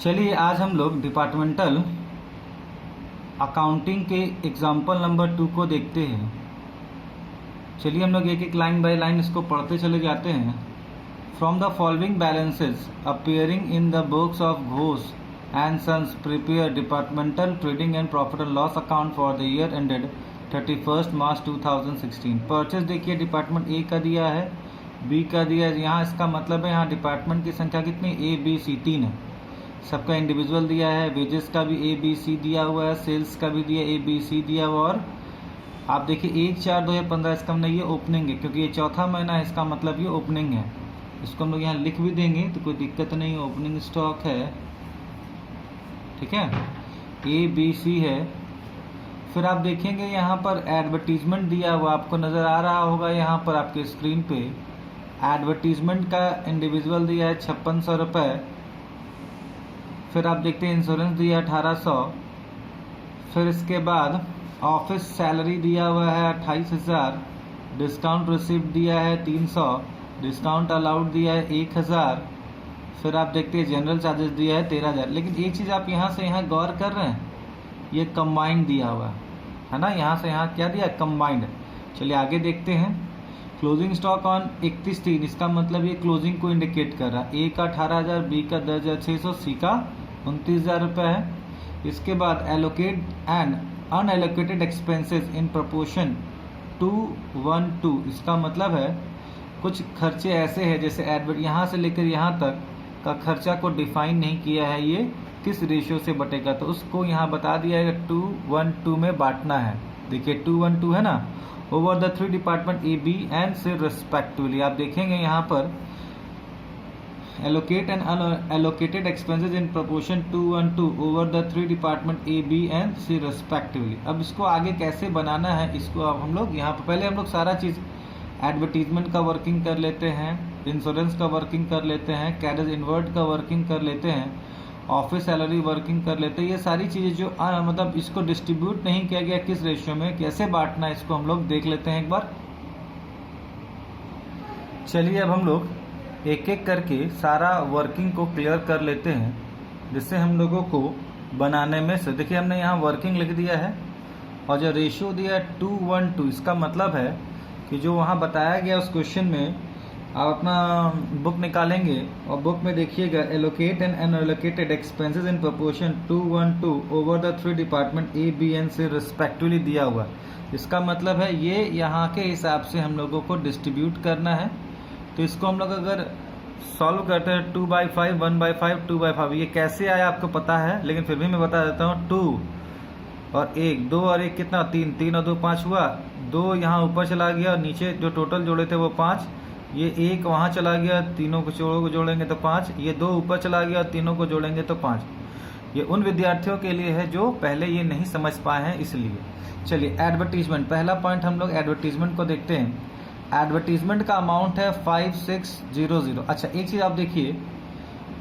चलिए आज हम लोग डिपार्टमेंटल अकाउंटिंग के एग्जाम्पल नंबर 2 को देखते हैं। चलिए हम लोग एक एक लाइन बाय लाइन इसको पढ़ते चले जाते हैं। From the following balances appearing in the books of Ghosh and sons prepare departmental trading and profit and loss account for the year ended 31 March 2016। Purchase देखिए डिपार्टमेंट ए का दिया है, बी का दिया है। यहाँ इसका मतलब है यहाँ डिपार्टमेंट की संख्या कितनी, ए बी सी 3 है। सबका इंडिविजुअल दिया है, वेजेस का भी ए बी सी दिया हुआ है, सेल्स का भी दिया ए बी सी दिया हुआ। और आप देखिए 1/4/2015 इसका मतलब ये ओपनिंग है, क्योंकि ये चौथा महीना है, इसका मतलब ये ओपनिंग है। इसको हम लोग यहाँ लिख भी देंगे तो कोई दिक्कत नहीं, ओपनिंग स्टॉक है, ठीक है, ए बी सी है। फिर आप देखेंगे यहाँ पर एडवर्टीजमेंट दिया हुआ आपको नज़र आ रहा होगा, यहाँ पर आपके स्क्रीन पे एडवर्टीजमेंट का इंडिविजुअल दिया है 5600 रुपये। फिर आप देखते हैं इंश्योरेंस दिया है 1800। फिर इसके बाद ऑफिस सैलरी दिया हुआ है 28,000, डिस्काउंट रिसिप्ट दिया है 300, डिस्काउंट अलाउड दिया है 1000। फिर आप देखते हैं जनरल चार्जेस दिया है 13,000। लेकिन एक चीज़ आप यहाँ से यहाँ गौर कर रहे हैं, ये कंबाइंड दिया हुआ है ना, यहाँ से यहाँ क्या दिया, कंबाइंड। चलिए आगे देखते हैं। क्लोजिंग स्टॉक ऑन 31/3, इसका मतलब ये क्लोजिंग को इंडिकेट कर रहा है। ए का 18,000, बी का 10,600, सी का 29,000 रुपये है। इसके बाद allocate and unallocated expenses in proportion 2:1:2, इसका मतलब है कुछ खर्चे ऐसे हैं जैसे एडवर्ट यहाँ से लेकर यहाँ तक का खर्चा को डिफाइन नहीं किया है, ये किस रेशियो से बटेगा, तो उसको यहाँ बता दिया है 2:1:2 में बांटना है। देखिए 2:1:2 है ना, over the 3 department A B and C respectively. आप देखेंगे यहाँ पर allocate and unallocated expenses in proportion 2:1:2 over the 3 department A, B and C respectively। अब इसको आगे कैसे बनाना है, इसको अब हम लोग यहाँ पर पहले हम लोग सारा चीज़ एडवर्टीजमेंट का वर्किंग कर लेते हैं, इंश्योरेंस का वर्किंग कर लेते हैं, कैरेज इनवर्ट का वर्किंग कर लेते हैं, ऑफिस सैलरी वर्किंग कर लेते हैं। ये सारी चीज़ें जो मतलब इसको डिस्ट्रीब्यूट नहीं किया गया किस रेशियो में, कैसे बांटना है, इसको हम लोग देख लेते हैं एक बार। चलिए अब हम लोग एक एक करके सारा वर्किंग को क्लियर कर लेते हैं, जिससे हम लोगों को बनाने में से देखिए हमने यहाँ वर्किंग लिख दिया है और जो रेशियो दिया है 2:1:2, इसका मतलब है कि जो वहाँ बताया गया उस क्वेश्चन में आप अपना बुक निकालेंगे और बुक में देखिएगा allocate and unallocated expenses in proportion 2:1:2 over the 3 department A B and C respectively दिया हुआ। इसका मतलब है ये यहाँ के हिसाब से हम लोगों को डिस्ट्रीब्यूट करना है। तो इसको हम लोग अगर सॉल्व करते हैं 2/5, 1/5, 2/5, ये कैसे आया आपको पता है, लेकिन फिर भी मैं बता देता हूँ। 2 और 1, 2 और 1 कितना, 3, 3 और 2 5 हुआ, 2 यहाँ ऊपर चला गया और नीचे जो टोटल जोड़े थे वो 5, ये 1 वहाँ चला गया, तीनों को जोड़ेंगे तो 5, ये 2 ऊपर चला गया, तीनों को जोड़ेंगे तो 5। ये उन विद्यार्थियों के लिए है जो पहले ये नहीं समझ पाए हैं, इसलिए। चलिए एडवर्टीजमेंट, पहला पॉइंट हम लोग एडवर्टीजमेंट को देखते हैं। एडवर्टीजमेंट का अमाउंट है 5600। अच्छा एक चीज़ आप देखिए,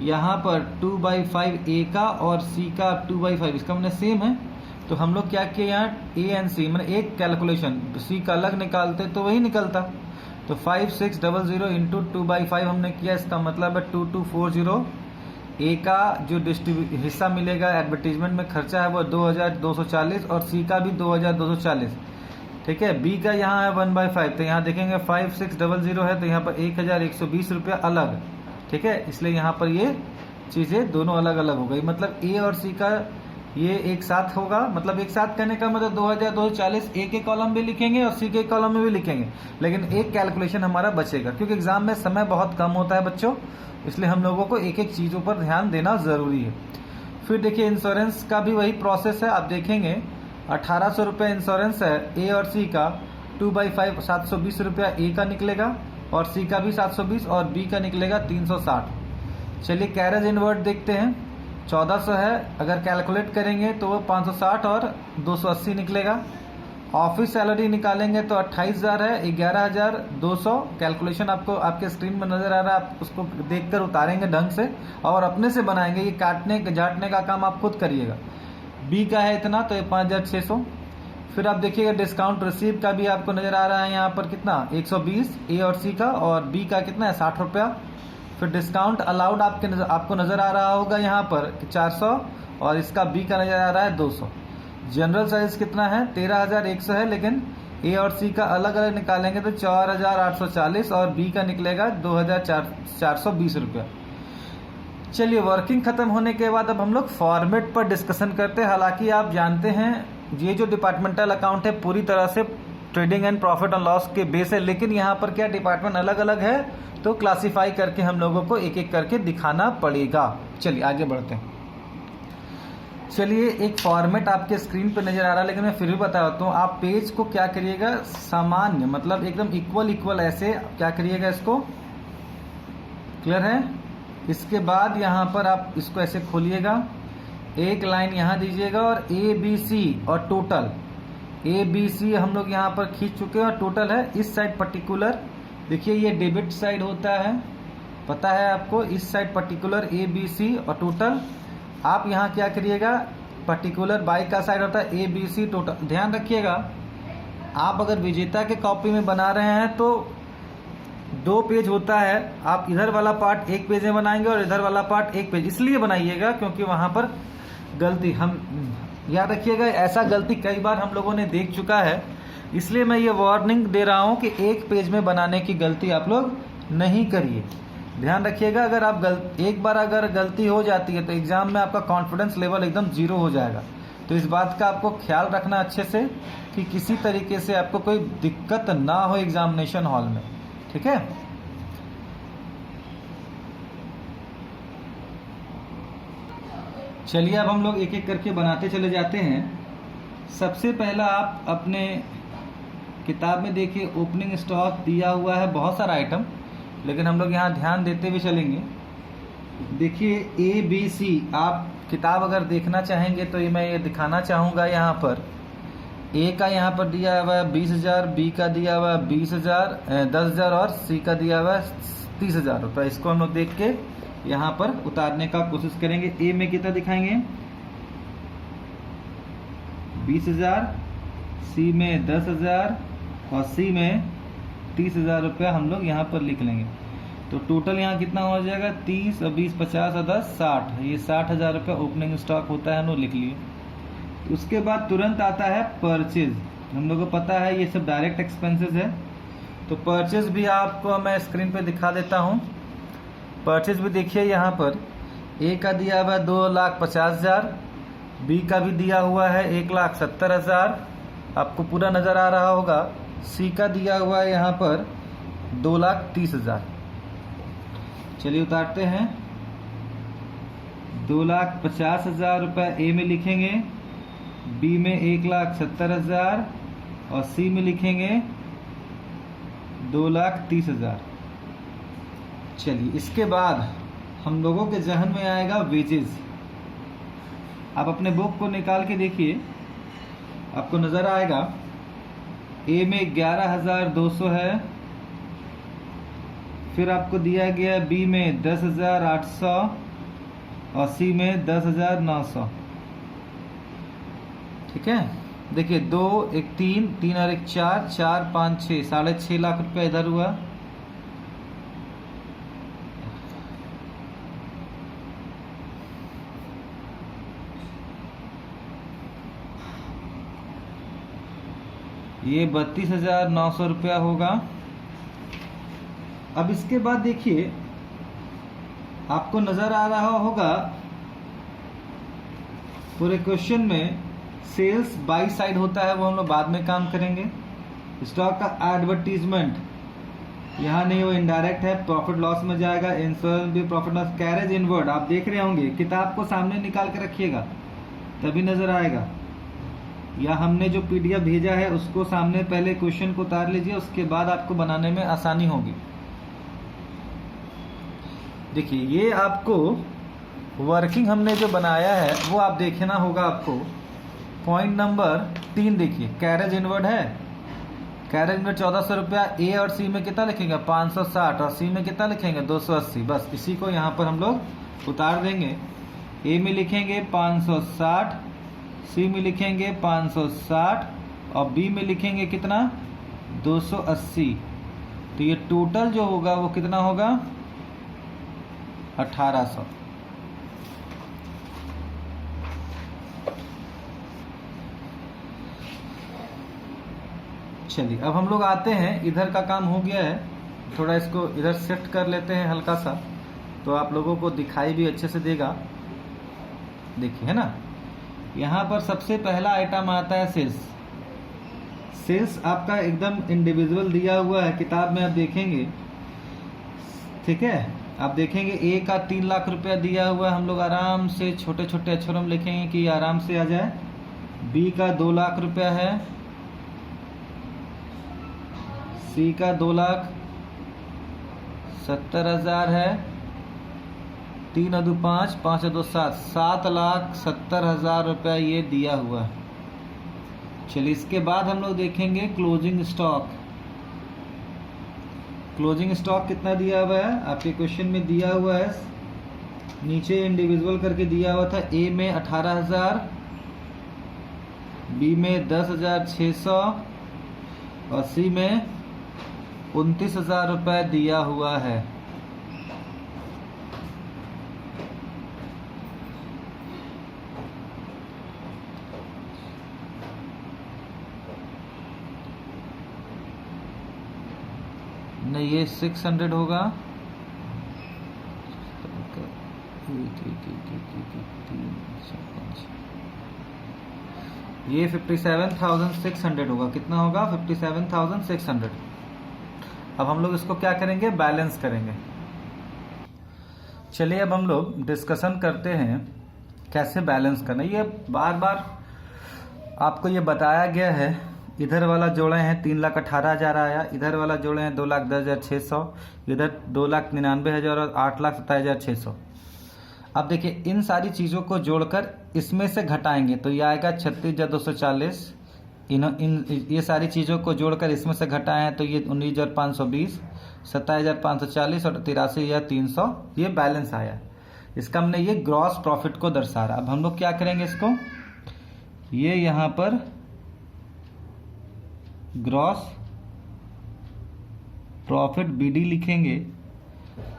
यहाँ पर 2/5 ए का और सी का 2/5, इसका मतलब सेम है। तो हम लोग क्या किए, यहाँ ए एंड सी मतलब एक कैलकुलेशन, सी का अलग निकालते तो वही निकलता। तो 5600 इंटू 2/5 हमने किया, इसका मतलब है 2240। ए का जो हिस्सा मिलेगा एडवर्टीजमेंट में खर्चा है वो 2240 और सी का भी 2240, ठीक है। बी का यहाँ है 1/5, तो यहाँ देखेंगे 5600 है तो यहाँ पर 1120 रुपया अलग, ठीक है। इसलिए यहाँ पर ये चीज़ें दोनों अलग अलग हो गई, मतलब ए और सी का ये एक साथ होगा। मतलब एक साथ कहने का मतलब 2240 ए के कॉलम भी लिखेंगे और सी के कॉलम में भी लिखेंगे, लेकिन एक कैलकुलेशन हमारा बचेगा, क्योंकि एग्जाम में समय बहुत कम होता है बच्चों, इसलिए हम लोगों को एक एक चीज़ों पर ध्यान देना ज़रूरी है। फिर देखिए इंश्योरेंस का भी वही प्रोसेस है। आप देखेंगे 1800 रुपये इंश्योरेंस है ए और सी का, 2/5 720 रुपया ए का निकलेगा और सी का भी 720 और बी का निकलेगा 360। चलिए कैरेज इनवर्ट देखते हैं, 1400 है, अगर कैलकुलेट करेंगे तो वो 560 और 280 निकलेगा। ऑफिस सैलरी निकालेंगे तो 28,000 है, 11,200। कैलकुलेशन आपको आपके स्क्रीन में नज़र आ रहा है, आप उसको देखकर उतारेंगे ढंग से और अपने से बनाएंगे, ये काटने जाटने का काम आप खुद करिएगा। बी का है इतना तो ये 5,600। फिर आप देखिएगा डिस्काउंट रिसीव का भी आपको नज़र आ रहा है यहाँ पर कितना, 120 ए और सी का, और बी का कितना है 60 रुपया। फिर डिस्काउंट अलाउड आपको नज़र आ रहा होगा यहाँ पर 400 और इसका बी का नज़र आ रहा है 200। जनरल साइज कितना है 13,100 है, लेकिन ए और सी का अलग अलग निकालेंगे तो 4,840 और बी का निकलेगा 2,420 रुपया। चलिए वर्किंग खत्म होने के बाद अब हम लोग फॉर्मेट पर डिस्कशन करते हैं। हालांकि आप जानते हैं ये जो डिपार्टमेंटल अकाउंट है पूरी तरह से trading and profit and loss के बेस है, लेकिन यहाँ पर क्या डिपार्टमेंट अलग अलग है तो क्लासिफाई करके हम लोगों को एक एक करके दिखाना पड़ेगा। चलिए आगे बढ़ते हैं। चलिए एक फॉर्मेट आपके स्क्रीन पर नजर आ रहा है, लेकिन मैं फिर भी बता देता हूँ। आप पेज को क्या करिएगा सामान्य मतलब एकदम इक्वल ऐसे क्या करिएगा, इसको क्लियर है। इसके बाद यहाँ पर आप इसको ऐसे खोलिएगा, एक लाइन यहाँ दीजिएगा और ए बी सी और टोटल ए बी सी हम लोग यहाँ पर खींच चुके हैं और टोटल है इस साइड पर्टिकुलर। देखिए ये डेबिट साइड होता है, पता है आपको, इस side particular A B C और टोटल। आप यहाँ क्या करिएगा पर्टिकुलर बाई का साइड होता है ए बी सी टोटल। ध्यान रखिएगा आप अगर विजेता के कॉपी में बना रहे हैं तो 2 पेज होता है, आप इधर वाला पार्ट एक पेज में बनाएंगे और इधर वाला पार्ट एक पेज इसलिए बनाइएगा क्योंकि वहां पर गलती हम याद रखिएगा, ऐसा गलती कई बार हम लोगों ने देख चुका है, इसलिए मैं ये वार्निंग दे रहा हूं कि एक पेज में बनाने की गलती आप लोग नहीं करिए। ध्यान रखिएगा अगर आप एक बार अगर गलती हो जाती है तो एग्जाम में आपका कॉन्फिडेंस लेवल एकदम 0 हो जाएगा। तो इस बात का आपको ख्याल रखना अच्छे से कि किसी तरीके से आपको कोई दिक्कत ना हो एग्जामिनेशन हॉल में, ठीक है। चलिए अब हम लोग एक एक करके बनाते चले जाते हैं। सबसे पहला आप अपने किताब में देखिए ओपनिंग स्टॉक दिया हुआ है बहुत सारा आइटम, लेकिन हम लोग यहाँ ध्यान देते हुए चलेंगे। देखिए ए बी सी आप किताब अगर देखना चाहेंगे तो मैं ये दिखाना चाहूँगा। यहाँ पर ए का यहाँ पर दिया हुआ है 20,000, बी का दिया हुआ है 20,000 10,000 और सी का दिया हुआ है 30,000 रुपये। इसको हम लोग देख के यहाँ पर उतारने का कोशिश करेंगे। ए में कितना दिखाएंगे 20,000, सी में 10,000 और सी में 30,000 रुपया हम लोग यहाँ पर लिख लेंगे। तो टोटल यहाँ कितना हो जाएगा 30 और 20 50 और 10 60, ये 60,000 रुपया ओपनिंग स्टॉक होता है, हम लोग लिख लिए। उसके बाद तुरंत आता है परचेज। हम लोग को पता है ये सब डायरेक्ट एक्सपेंसेस है, तो परचेज भी आपको मैं स्क्रीन पे दिखा देता हूँ। परचेज भी देखिए यहाँ पर ए का दिया हुआ है 2,50,000, बी का भी दिया हुआ है 1,70,000, आपको पूरा नज़र आ रहा होगा। सी का दिया हुआ है यहाँ पर 2,30,000। चलिए उतारते हैं। 2,50,000 रुपये ए में लिखेंगे, बी में 1,70,000 और सी में लिखेंगे 2,30,000। चलिए इसके बाद हम लोगों के जहन में आएगा वेजेस। आप अपने बुक को निकाल के देखिए, आपको नज़र आएगा ए में 11,200 है, फिर आपको दिया गया बी में 10,800 और सी में 10,900। ठीक है, देखिए 2 1 3 3 और 1 4 4 5 6 6.5 लाख रुपया इधर हुआ। ये 32,900 रुपया होगा। अब इसके बाद देखिए आपको नजर आ रहा होगा पूरे क्वेश्चन में सेल्स बाई साइड होता है, वो हम लोग बाद में काम करेंगे। स्टॉक का एडवर्टीजमेंट यहाँ नहीं, वो इनडायरेक्ट है, प्रॉफिट लॉस में जाएगा। इंश्योरेंस भी प्रॉफिट लॉस। कैरेज इनवर्ड आप देख रहे होंगे, किताब को सामने निकाल के रखिएगा तभी नजर आएगा, या हमने जो पीडीएफ भेजा है उसको सामने पहले क्वेश्चन को उतार लीजिए, उसके बाद आपको बनाने में आसानी होगी। देखिए ये आपको वर्किंग हमने जो बनाया है वो आप देखना होगा आपको। पॉइंट नंबर 3 देखिए, कैरेज इनवर्ड है। कैरेज इनवर्ड 1,400 रुपया। ए और सी में कितना लिखेंगे 560 और सी में कितना लिखेंगे 280। बस इसी को यहाँ पर हम लोग उतार देंगे। ए में लिखेंगे 560, सी में लिखेंगे 560 और बी में लिखेंगे कितना 280। तो ये टोटल जो होगा वो कितना होगा 1800। चलिए अब हम लोग आते हैं, इधर का काम हो गया है, थोड़ा इसको इधर शिफ्ट कर लेते हैं हल्का सा, तो आप लोगों को दिखाई भी अच्छे से देगा। देखिए है ना, यहाँ पर सबसे पहला आइटम आता है सेल्स। सेल्स आपका एकदम इंडिविजुअल दिया हुआ है, किताब में आप देखेंगे, ठीक है। आप देखेंगे ए का 3 लाख रुपया दिया हुआ है, हम लोग आराम से छोटे छोटे अक्षरों में लिखेंगे कि आराम से आ जाए। बी का 2 लाख रुपया है, सी का 2,70,000 है, 3 और 2 5, 5 और 2 7, 7,70,000 रुपया ये दिया हुआ है। चलिए इसके बाद हम लोग देखेंगे क्लोजिंग स्टॉक। क्लोजिंग स्टॉक कितना दिया हुआ है, आपके क्वेश्चन में दिया हुआ है, नीचे इंडिविजुअल करके दिया हुआ था। ए में 18,000, बी में 10,600 और सी में 29,000 रुपये दिया हुआ है। नहीं, ये 600 होगा, ये 57,600 होगा। कितना होगा, 57,600। अब हम लोग इसको क्या करेंगे, बैलेंस करेंगे। चलिए अब हम लोग डिस्कशन करते हैं कैसे बैलेंस करना। ये बार बार आपको ये बताया गया है। इधर वाला जोड़े हैं 3,18,000 आया, इधर वाला जोड़े हैं 2,10,600, इधर 2,99,000 और 8,27,600। अब देखिए इन सारी चीज़ों को जोड़कर इसमें से घटाएंगे तो ये आएगा 36,240। ये सारी चीज़ों को जोड़कर इसमें से घटाए हैं तो ये 19,520, 27,540 और 83,300 ये बैलेंस आया। इसका हमने ये ग्रॉस प्रॉफिट को दर्शा रहा। अब हम लोग क्या करेंगे, इसको ये यहाँ पर ग्रॉस प्रॉफिट बीडी लिखेंगे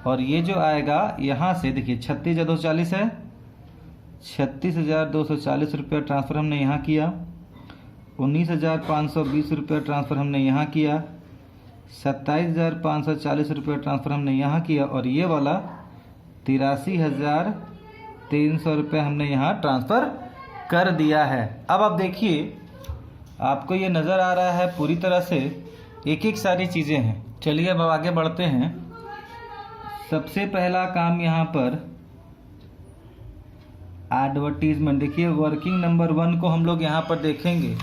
और ये जो आएगा यहाँ से देखिए 36,240 है, 36,240 रुपये ट्रांसफ़र हमने यहाँ किया, 19,520 रुपये ट्रांसफ़र हमने यहाँ किया, 27,540 रुपये ट्रांसफ़र हमने यहाँ किया और ये वाला 83,300 रुपये हमने यहाँ ट्रांसफ़र कर दिया है। अब आप देखिए, आपको ये नज़र आ रहा है पूरी तरह से एक एक सारी चीज़ें हैं। चलिए अब आगे बढ़ते हैं। सबसे पहला काम यहाँ पर एडवर्टीजमेंट। देखिए वर्किंग नंबर 1 को हम लोग यहाँ पर देखेंगे।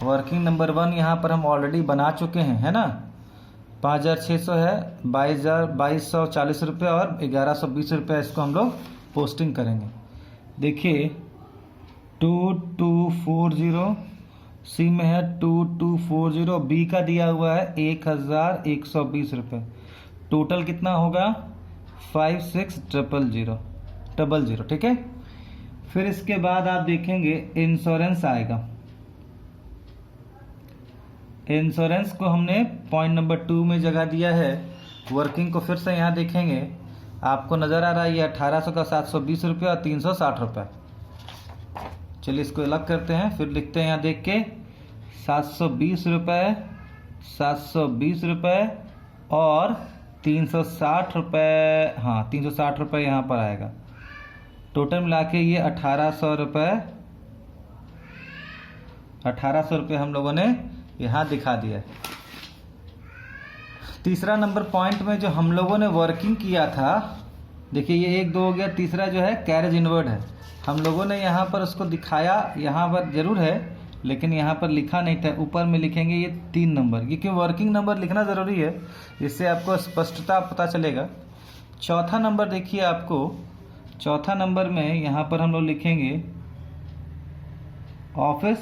वर्किंग नंबर 1 यहाँ पर हम ऑलरेडी बना चुके हैं, है ना। 5,600 है, 22,240 रुपये और 1,120 रुपये इसको हम लोग पोस्टिंग करेंगे। देखिए 2240, सी में है 2240, बी का दिया हुआ है 1,120 रुपये। टोटल कितना होगा 56,000, ठीक है। फिर इसके बाद आप देखेंगे इंश्योरेंस आएगा। इंश्योरेंस को हमने पॉइंट नंबर 2 में जगह दिया है। वर्किंग को फिर से यहाँ देखेंगे, आपको नज़र आ रहा है ये 1800 का 720 रुपये और 360 रुपये। चलिए इसको अलग करते हैं, फिर लिखते हैं यहाँ देख के 720 रुपये, 720 रुपये और 360 रुपये। हाँ 360 रुपये यहाँ पर आएगा। टोटल मिला के ये 1,800 रुपये, 1,800 रुपये हम लोगों ने यहाँ दिखा दिया। तीसरा नंबर पॉइंट में जो हम लोगों ने वर्किंग किया था, देखिए ये 1 2 हो गया। तीसरा जो है कैरेज इनवर्ड है, हम लोगों ने यहाँ पर उसको दिखाया, यहाँ पर जरूर है लेकिन यहाँ पर लिखा नहीं था। ऊपर में लिखेंगे ये 3 नंबर, ये क्यों वर्किंग नंबर लिखना ज़रूरी है, इससे आपको स्पष्टता पता चलेगा। चौथा नंबर देखिए, आपको चौथा नंबर में यहाँ पर हम लोग लिखेंगे ऑफिस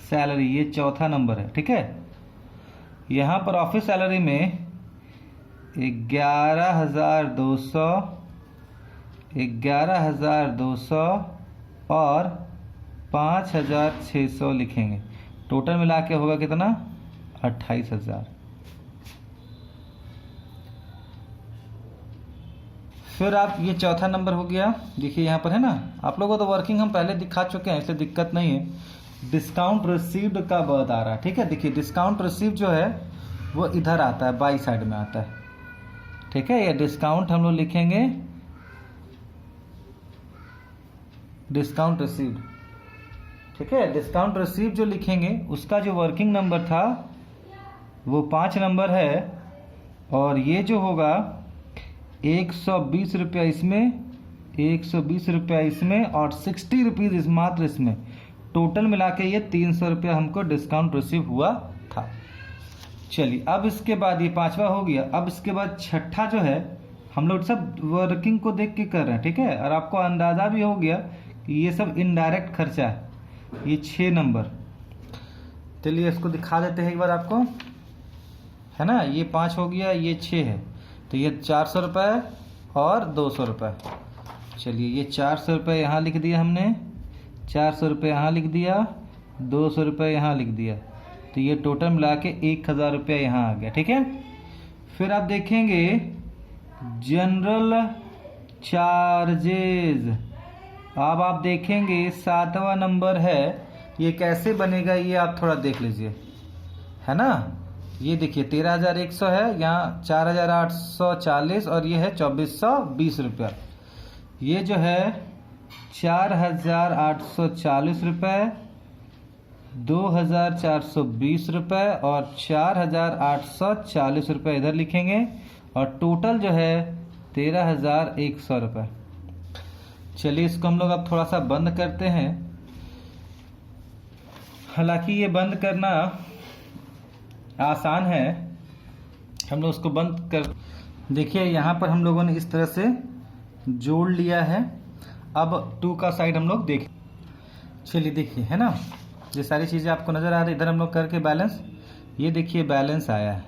सैलरी, ये चौथा नंबर है, ठीक है। यहाँ पर ऑफिस सैलरी में 11,200, 11,200 और 5,600 लिखेंगे। टोटल मिला के होगा कितना 28,000। फिर आप ये चौथा नंबर हो गया, देखिए यहाँ पर है ना, आप लोगों को तो वर्किंग हम पहले दिखा चुके हैं इसलिए दिक्कत नहीं है। डिस्काउंट रिसीव्ड का वर्ड आ रहा है, ठीक है। देखिए डिस्काउंट रिसीव्ड जो है वो इधर आता है, बाई साइड में आता है, ठीक है। ये डिस्काउंट हम लोग लिखेंगे डिस्काउंट रिसीव्ड, ठीक है। डिस्काउंट रिसीव्ड जो लिखेंगे उसका जो वर्किंग नंबर था वो 5 नंबर है, और ये जो होगा 120 रुपया इसमें, 120 रुपया इसमें और 60 रुपीज़ इस मात्र इसमें, टोटल मिला के ये 300 रुपया हमको डिस्काउंट रिसीव हुआ था। चलिए अब इसके बाद ये पांचवा हो गया। अब इसके बाद छठा जो है हम लोग सब वर्किंग को देख के कर रहे हैं, ठीक है। और आपको अंदाज़ा भी हो गया कि ये सब इनडायरेक्ट खर्चा है। ये 6 नंबर, चलिए इसको दिखा देते हैं एक बार आपको, है ना। ये 5 हो गया, ये 6 है, तो ये 400 रुपये और 200 रुपये। चलिए ये 400 रुपये यहाँ लिख दिया हमने, 400 रुपये यहाँ लिख दिया, 200 रुपये यहाँ लिख दिया, तो ये टोटल मिला के 1000 रुपया यहाँ आ गया, ठीक है। फिर आप देखेंगे जनरल चार्जेज। अब आप देखेंगे 7वां नंबर है, ये कैसे बनेगा ये आप थोड़ा देख लीजिए, है ना। ये देखिए 13,100 है, यहाँ 4,840 और ये है 2,420 रुपया। ये जो है 4,840 रुपये, 2,420 रुपये और 4,840 रुपये इधर लिखेंगे, और टोटल जो है 13,100 रुपये। चलिए इसको हम लोग अब थोड़ा सा बंद करते हैं। हालांकि ये बंद करना आसान है, हम लोग उसको बंद कर, देखिए यहाँ पर हम लोगों ने इस तरह से जोड़ लिया है। अब 2 का साइड हम लोग देखें, चलिए देखिए, है ना, ये सारी चीज़ें आपको नज़र आ रही है। इधर हम लोग करके बैलेंस, ये देखिए बैलेंस आया है,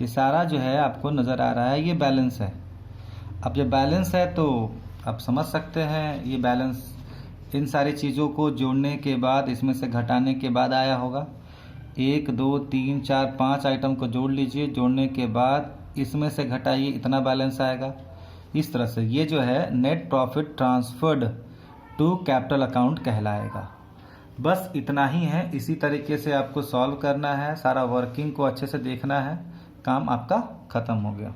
ये सारा जो है आपको नज़र आ रहा है, ये बैलेंस है। अब जब बैलेंस है तो आप समझ सकते हैं ये बैलेंस इन सारी चीज़ों को जोड़ने के बाद, इसमें से घटाने के बाद आया होगा। 1 2 3 4 5 आइटम को जोड़ लीजिए, जोड़ने के बाद इसमें से घटाइए, इतना बैलेंस आएगा। इस तरह से ये जो है net profit transferred to capital account कहलाएगा। बस इतना ही है, इसी तरीके से आपको सॉल्व करना है, सारा वर्किंग को अच्छे से देखना है, काम आपका ख़त्म हो गया।